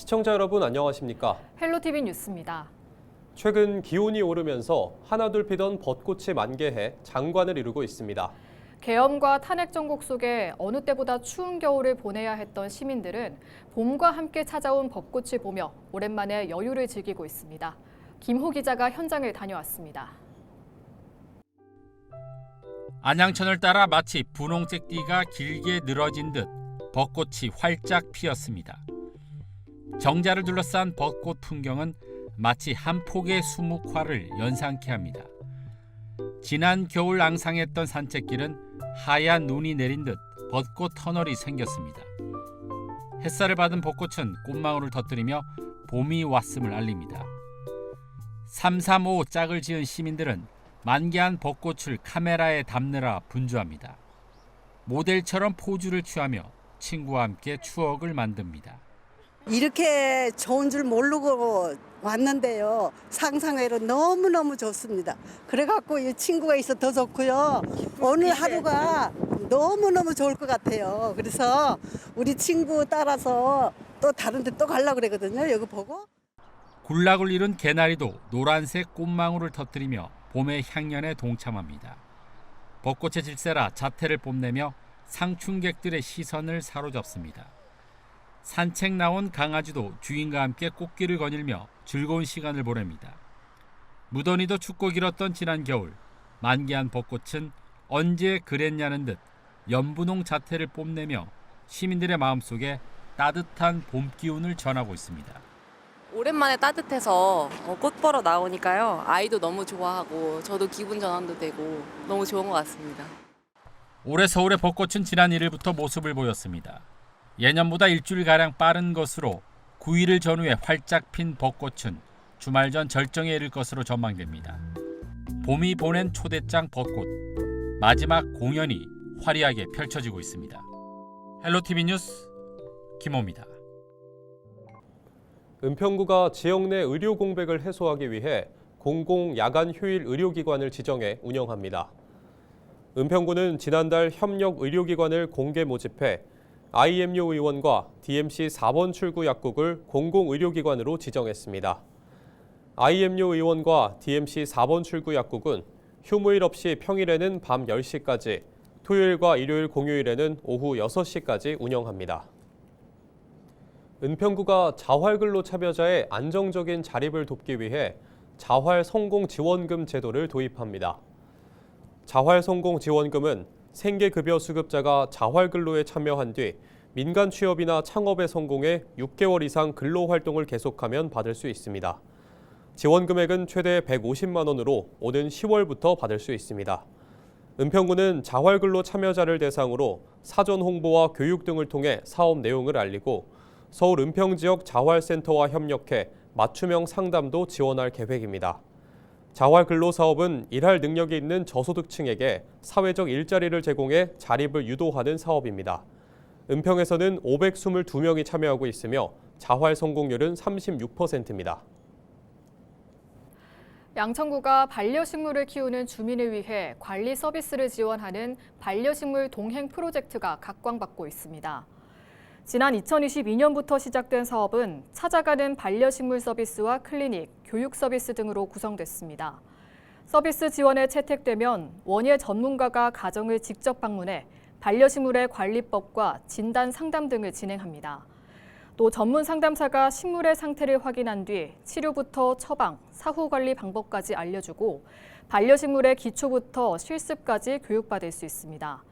시청자 여러분 안녕하십니까? 헬로티비 뉴스입니다. 최근 기온이 오르면서 하나둘 피던 벚꽃이 만개해 장관을 이루고 있습니다. 계엄과 탄핵 정국 속에 어느 때보다 추운 겨울을 보내야 했던 시민들은 봄과 함께 찾아온 벚꽃을 보며 오랜만에 여유를 즐기고 있습니다. 김호 기자가 현장을 다녀왔습니다. 안양천을 따라 마치 분홍색 띠가 길게 늘어진 듯 벚꽃이 활짝 피었습니다. 정자를 둘러싼 벚꽃 풍경은 마치 한 폭의 수묵화를 연상케 합니다. 지난 겨울 앙상했던 산책길은 하얀 눈이 내린 듯 벚꽃 터널이 생겼습니다. 햇살을 받은 벚꽃은 꽃망울을 터뜨리며 봄이 왔음을 알립니다. 335 짝을 지은 시민들은 만개한 벚꽃을 카메라에 담느라 분주합니다. 모델처럼 포즈를 취하며 친구와 함께 추억을 만듭니다. 이렇게 좋은 줄 모르고 왔는데요. 상상외로 너무너무 좋습니다. 그래갖고 이 친구가 있어 더 좋고요. 오늘 하루가 너무너무 좋을 것 같아요. 그래서 우리 친구 따라서 또 다른 데 또 가려고 그러거든요. 여기 보고. 군락을 이룬 개나리도 노란색 꽃망울을 터뜨리며 봄의 향연에 동참합니다. 벚꽃의 질세라 자태를 뽐내며 상춘객들의 시선을 사로잡습니다. 산책 나온 강아지도 주인과 함께 꽃길을 거닐며 즐거운 시간을 보냅니다. 무더니도 춥고 길었던 지난 겨울, 만개한 벚꽃은 언제 그랬냐는 듯 연분홍 자태를 뽐내며 시민들의 마음속에 따뜻한 봄 기운을 전하고 있습니다. 오랜만에 따뜻해서 꽃 보러 나오니까요. 아이도 너무 좋아하고 저도 기분 전환도 되고 너무 좋은 것 같습니다. 올해 서울의 벚꽃은 지난 1일부터 모습을 보였습니다. 예년보다 일주일가량 빠른 것으로 9일을 전후에 활짝 핀 벚꽃은 주말 전 절정에 이를 것으로 전망됩니다. 봄이 보낸 초대장 벚꽃, 마지막 공연이 화려하게 펼쳐지고 있습니다. 헬로티비 뉴스 김호입니다. 은평구가 지역 내 의료 공백을 해소하기 위해 공공 야간 휴일 의료기관을 지정해 운영합니다. 은평구는 지난달 협력 의료기관을 공개 모집해 IMU 의원과 DMC 4번 출구 약국을 공공의료기관으로 지정했습니다. IMU 의원과 DMC 4번 출구 약국은 휴무일 없이 평일에는 밤 10시까지, 토요일과 일요일 공휴일에는 오후 6시까지 운영합니다. 은평구가 자활근로 참여자의 안정적인 자립을 돕기 위해 자활성공지원금 제도를 도입합니다. 자활성공지원금은 생계급여 수급자가 자활근로에 참여한 뒤 민간 취업이나 창업에 성공해 6개월 이상 근로활동을 계속하면 받을 수 있습니다. 지원 금액은 최대 150만 원으로 오는 10월부터 받을 수 있습니다. 은평구는 자활근로 참여자를 대상으로 사전 홍보와 교육 등을 통해 사업 내용을 알리고 서울 은평 지역 자활센터와 협력해 맞춤형 상담도 지원할 계획입니다. 자활근로사업은 일할 능력이 있는 저소득층에게 사회적 일자리를 제공해 자립을 유도하는 사업입니다. 은평에서는 522명이 참여하고 있으며 자활 성공률은 36%입니다. 양천구가 반려식물을 키우는 주민을 위해 관리 서비스를 지원하는 반려식물 동행 프로젝트가 각광받고 있습니다. 지난 2022년부터 시작된 사업은 찾아가는 반려식물 서비스와 클리닉, 교육 서비스 등으로 구성됐습니다. 서비스 지원에 채택되면 원예 전문가가 가정을 직접 방문해 반려식물의 관리법과 진단 상담 등을 진행합니다. 또 전문 상담사가 식물의 상태를 확인한 뒤 치료부터 처방, 사후 관리 방법까지 알려주고 반려식물의 기초부터 실습까지 교육받을 수 있습니다.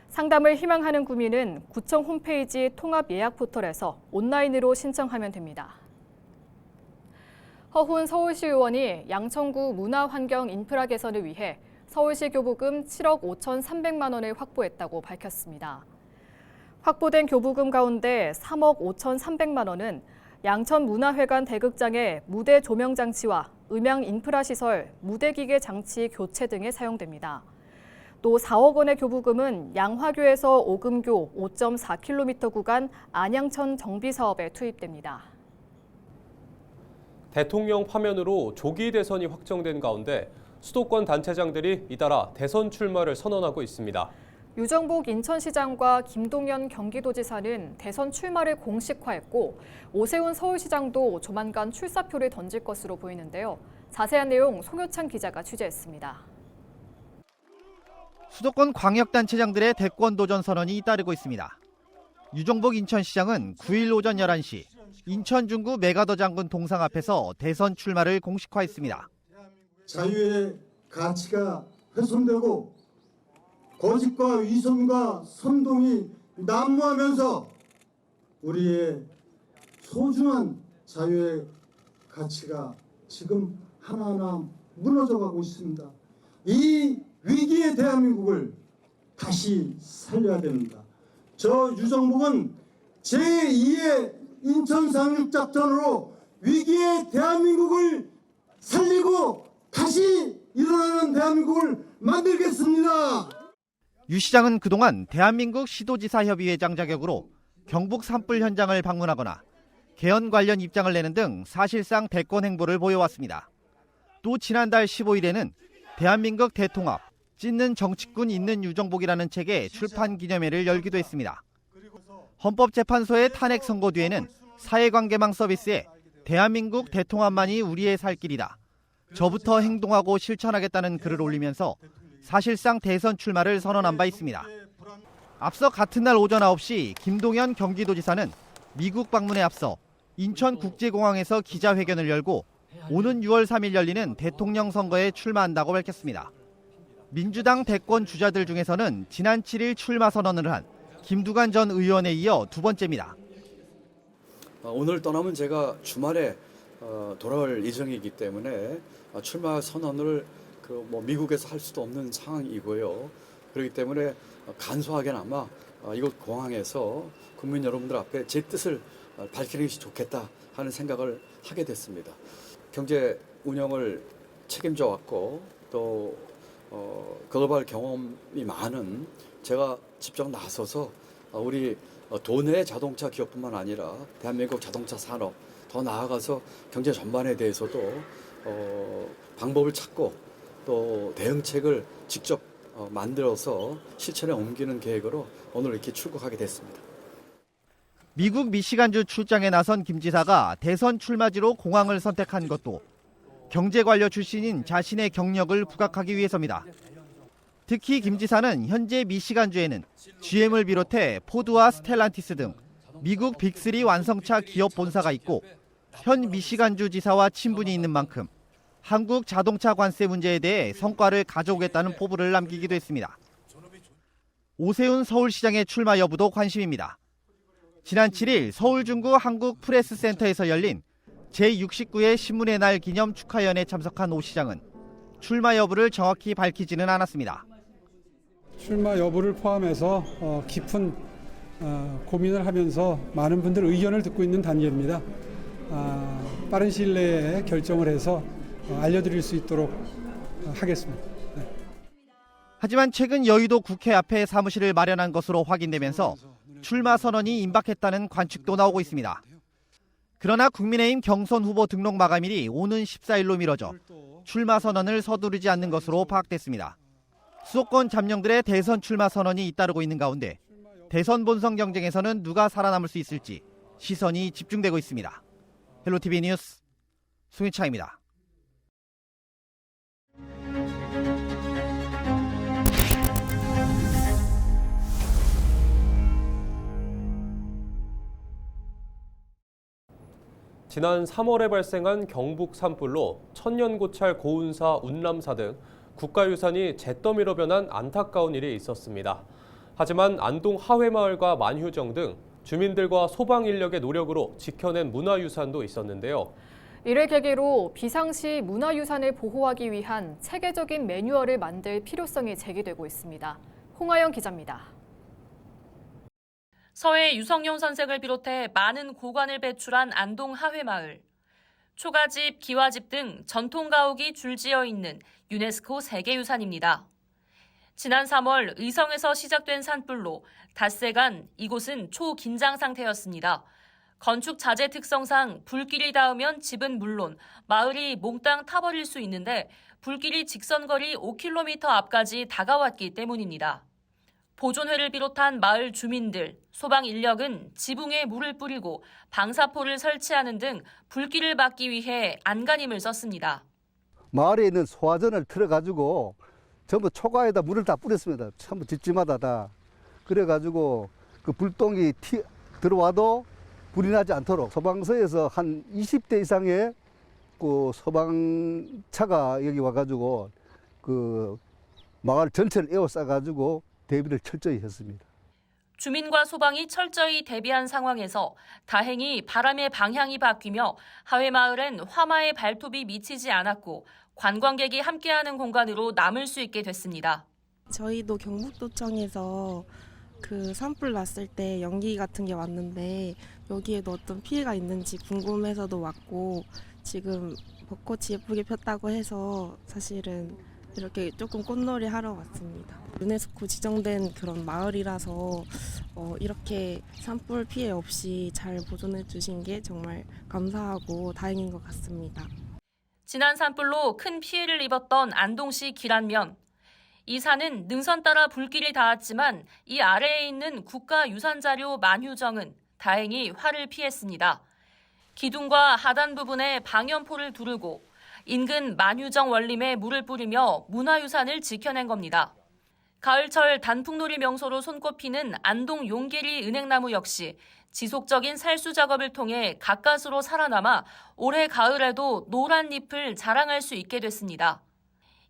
상담을 희망하는 구민은 구청 홈페이지 통합 예약 포털에서 온라인으로 신청하면 됩니다. 허훈 서울시 의원이 양천구 문화환경 인프라 개선을 위해 서울시 교부금 7억 5,300만 원을 확보했다고 밝혔습니다. 확보된 교부금 가운데 3억 5,300만 원은 양천문화회관 대극장의 무대 조명 장치와 음향 인프라 시설, 무대기계 장치 교체 등에 사용됩니다. 또 4억 원의 교부금은 양화교에서 오금교 5.4km 구간 안양천 정비 사업에 투입됩니다. 대통령 파면으로 조기 대선이 확정된 가운데 수도권 단체장들이 잇따라 대선 출마를 선언하고 있습니다. 유정복 인천시장과 김동연 경기도지사는 대선 출마를 공식화했고 오세훈 서울시장도 조만간 출사표를 던질 것으로 보이는데요. 자세한 내용 송효찬 기자가 취재했습니다. 수도권 광역단체장들의 대권 도전 선언이 잇따르고 있습니다. 유정복 인천시장은 9일 오전 11시 인천 중구 메가더 장군 동상 앞에서 대선 출마를 공식화했습니다. 자유의 가치가 훼손되고 거짓과 위선과 선동이 난무하면서 우리의 소중한 자유의 가치가 지금 하나하나 무너져가고 있습니다. 이 위기의 대한민국을 다시 살려야 됩니다. 저 유정복은 제2의 인천 상륙작전으로 위기의 대한민국을 살리고 다시 일어나는 대한민국을 만들겠습니다. 유 시장은 그동안 대한민국 시도지사협의회장 자격으로 경북 산불 현장을 방문하거나 개헌 관련 입장을 내는 등 사실상 대권 행보를 보여왔습니다. 또 지난달 15일에는 대한민국 대통합, 찢는 정치꾼 있는 유정복이라는 책의 출판 기념회를 열기도 했습니다. 헌법재판소의 탄핵 선고 뒤에는 사회관계망 서비스에 대한민국 대통합만이 우리의 살 길이다. 저부터 행동하고 실천하겠다는 글을 올리면서 사실상 대선 출마를 선언한 바 있습니다. 앞서 같은 날 오전 9시 김동연 경기도지사는 미국 방문에 앞서 인천국제공항에서 기자회견을 열고 오는 6월 3일 열리는 대통령 선거에 출마한다고 밝혔습니다. 민주당 대권 주자들 중에서는 지난 7일 출마 선언을 한 김두관 전 의원에 이어 두 번째입니다. 오늘 떠나면 제가 주말에 돌아올 예정이기 때문에 출마 선언을 미국에서 할 수도 없는 상황이고요. 그렇기 때문에 간소하게나마 이곳 공항에서 국민 여러분들 앞에 제 뜻을 밝히는 것이 좋겠다 하는 생각을 하게 됐습니다. 경제 운영을 책임져 왔고 또 글로벌 경험이 많은 제가 직접 나서서 우리 도내 자동차 기업뿐만 아니라 대한민국 자동차 산업 더 나아가서 경제 전반에 대해서도 방법을 찾고 또 대응책을 직접 만들어서 실천에 옮기는 계획으로 오늘 이렇게 출국하게 됐습니다. 미국 미시간주 출장에 나선 김 지사가 대선 출마지로 공항을 선택한 것도 경제관료 출신인 자신의 경력을 부각하기 위해서입니다. 특히 김 지사는 현재 미시간주에는 GM을 비롯해 포드와 스텔란티스 등 미국 빅3 완성차 기업 본사가 있고 현 미시간주 지사와 친분이 있는 만큼 한국 자동차 관세 문제에 대해 성과를 가져오겠다는 포부를 남기기도 했습니다. 오세훈 서울시장의 출마 여부도 관심입니다. 지난 7일 서울 중구 한국프레스센터에서 열린 제69회 신문의 날 기념 축하연에 참석한 오 시장은 출마 여부를 정확히 밝히지는 않았습니다. 출마 여부를 포함해서 깊은 고민을 하면서 많은 분들 의견을 듣고 있는 단계입니다. 빠른 시일 내에 결정을 해서 알려드릴 수 있도록 하겠습니다. 네. 하지만 최근 여의도 국회 앞에 사무실을 마련한 것으로 확인되면서 출마 선언이 임박했다는 관측도 나오고 있습니다. 그러나 국민의힘 경선 후보 등록 마감일이 오는 14일로 미뤄져 출마 선언을 서두르지 않는 것으로 파악됐습니다. 수도권 잠룡들의 대선 출마 선언이 잇따르고 있는 가운데 대선 본선 경쟁에서는 누가 살아남을 수 있을지 시선이 집중되고 있습니다. 헬로티비 뉴스 송희창입니다. 지난 3월에 발생한 경북 산불로 천년고찰 고운사, 운람사 등 국가유산이 잿더미로 변한 안타까운 일이 있었습니다. 하지만 안동 하회마을과 만휴정 등 주민들과 소방 인력의 노력으로 지켜낸 문화유산도 있었는데요. 이를 계기로 비상시 문화유산을 보호하기 위한 체계적인 매뉴얼을 만들 필요성이 제기되고 있습니다. 홍하영 기자입니다. 서해 유성룡 선생을 비롯해 많은 고관을 배출한 안동 하회마을. 초가집, 기와집 등 전통 가옥이 줄지어 있는 유네스코 세계유산입니다. 지난 3월 의성에서 시작된 산불로 닷새간 이곳은 초긴장 상태였습니다. 건축 자재 특성상 불길이 닿으면 집은 물론 마을이 몽땅 타버릴 수 있는데 불길이 직선거리 5km 앞까지 다가왔기 때문입니다. 보존회를 비롯한 마을 주민들, 소방 인력은 지붕에 물을 뿌리고 방사포를 설치하는 등 불길을 막기 위해 안간힘을 썼습니다. 마을에 있는 소화전을 틀어가지고 전부 초가에다 물을 다 뿌렸습니다. 전부 집집마다 다. 그래가지고 그 불똥이 들어와도 불이 나지 않도록 소방서에서 한 20대 이상의 그 소방차가 여기 와가지고 그 마을 전체를 에워싸가지고 대비를 철저히 했습니다. 주민과 소방이 철저히 대비한 상황에서 다행히 바람의 방향이 바뀌며 하회마을엔 화마의 발톱이 미치지 않았고 관광객이 함께하는 공간으로 남을 수 있게 됐습니다. 저희도 경북도청에서 그 산불 났을 때 연기 같은 게 왔는데 여기에도 어떤 피해가 있는지 궁금해서도 왔고 지금 벚꽃이 예쁘게 폈다고 해서 사실은 이렇게 조금 꽃놀이 하러 왔습니다. 유네스코 지정된 그런 마을이라서 이렇게 산불 피해 없이 잘 보존해 주신 게 정말 감사하고 다행인 것 같습니다. 지난 산불로 큰 피해를 입었던 안동시 기란면. 이 산은 능선 따라 불길이 닿았지만 이 아래에 있는 국가유산자료 만휴정은 다행히 화를 피했습니다. 기둥과 하단 부분에 방염포를 두르고 인근 만휴정 원림에 물을 뿌리며 문화유산을 지켜낸 겁니다. 가을철 단풍놀이 명소로 손꼽히는 안동 용계리 은행나무 역시 지속적인 살수 작업을 통해 가까스로 살아남아 올해 가을에도 노란 잎을 자랑할 수 있게 됐습니다.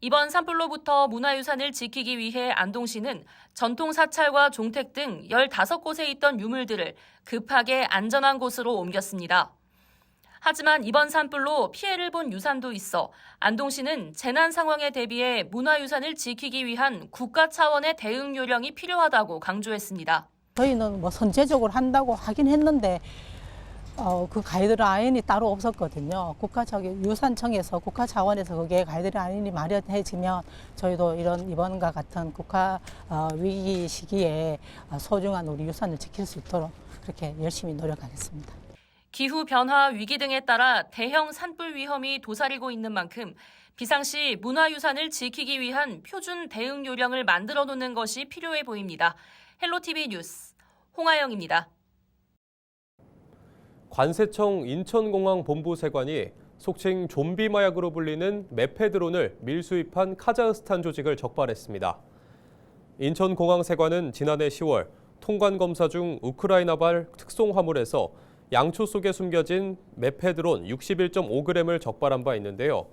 이번 산불로부터 문화유산을 지키기 위해 안동시는 전통 사찰과 종택 등 15곳에 있던 유물들을 급하게 안전한 곳으로 옮겼습니다. 하지만 이번 산불로 피해를 본 유산도 있어 안동시는 재난 상황에 대비해 문화유산을 지키기 위한 국가 차원의 대응 요령이 필요하다고 강조했습니다. 저희는 뭐 선제적으로 한다고 하긴 했는데 그 가이드라인이 따로 없었거든요. 유산청에서 국가 차원에서 그게 가이드라인이 마련해지면 저희도 이번과 같은 국가 위기 시기에 소중한 우리 유산을 지킬 수 있도록 그렇게 열심히 노력하겠습니다. 기후 변화 위기 등에 따라 대형 산불 위험이 도사리고 있는 만큼 비상시 문화유산을 지키기 위한 표준 대응 요령을 만들어 놓는 것이 필요해 보입니다. 헬로티비 뉴스 홍아영입니다. 관세청 인천공항 본부세관이 속칭 좀비 마약으로 불리는 메페드론을 밀수입한 카자흐스탄 조직을 적발했습니다. 인천공항세관은 지난해 10월 통관 검사 중 우크라이나발 특송 화물에서 양초 속에 숨겨진 메페드론 61.5g을 적발한 바 있는데요.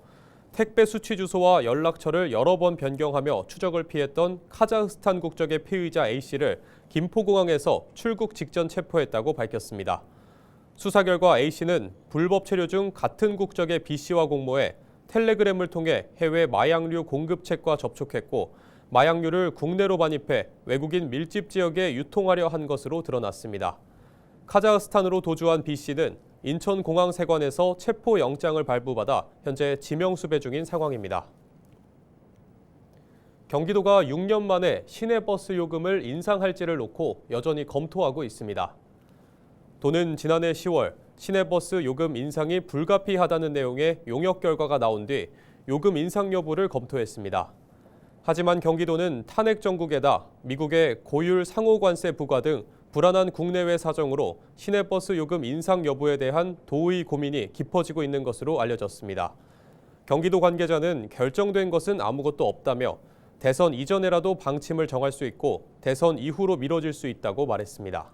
택배 수취 주소와 연락처를 여러 번 변경하며 추적을 피했던 카자흐스탄 국적의 피의자 A씨를 김포공항에서 출국 직전 체포했다고 밝혔습니다. 수사 결과 A씨는 불법 체류 중 같은 국적의 B씨와 공모해 텔레그램을 통해 해외 마약류 공급책과 접촉했고 마약류를 국내로 반입해 외국인 밀집 지역에 유통하려 한 것으로 드러났습니다. 카자흐스탄으로 도주한 B씨는 인천공항세관에서 체포영장을 발부받아 현재 지명수배 중인 상황입니다. 경기도가 6년 만에 시내버스 요금을 인상할지를 놓고 여전히 검토하고 있습니다. 도는 지난해 10월 시내버스 요금 인상이 불가피하다는 내용의 용역 결과가 나온 뒤 요금 인상 여부를 검토했습니다. 하지만 경기도는 탄핵 정국에다 미국의 고율 상호관세 부과 등 불안한 국내외 사정으로 시내버스 요금 인상 여부에 대한 도의 고민이 깊어지고 있는 것으로 알려졌습니다. 경기도 관계자는 결정된 것은 아무것도 없다며 대선 이전에라도 방침을 정할 수 있고 대선 이후로 미뤄질 수 있다고 말했습니다.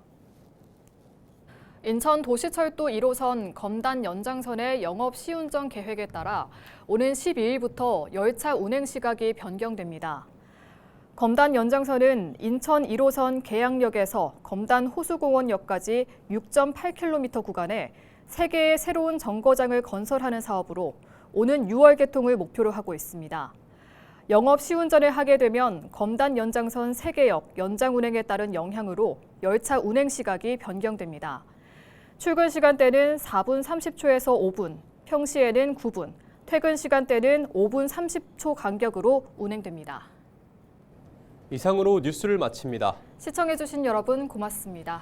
인천 도시철도 1호선 검단 연장선의 영업 시운전 계획에 따라 오는 12일부터 열차 운행 시각이 변경됩니다. 검단 연장선은 인천 1호선 계양역에서 검단 호수공원역까지 6.8km 구간에 3개의 새로운 정거장을 건설하는 사업으로 오는 6월 개통을 목표로 하고 있습니다. 영업 시운전을 하게 되면 검단 연장선 3개역 연장 운행에 따른 영향으로 열차 운행 시각이 변경됩니다. 출근 시간대는 4분 30초에서 5분, 평시에는 9분, 퇴근 시간대는 5분 30초 간격으로 운행됩니다. 이상으로 뉴스를 마칩니다. 시청해주신 여러분 고맙습니다.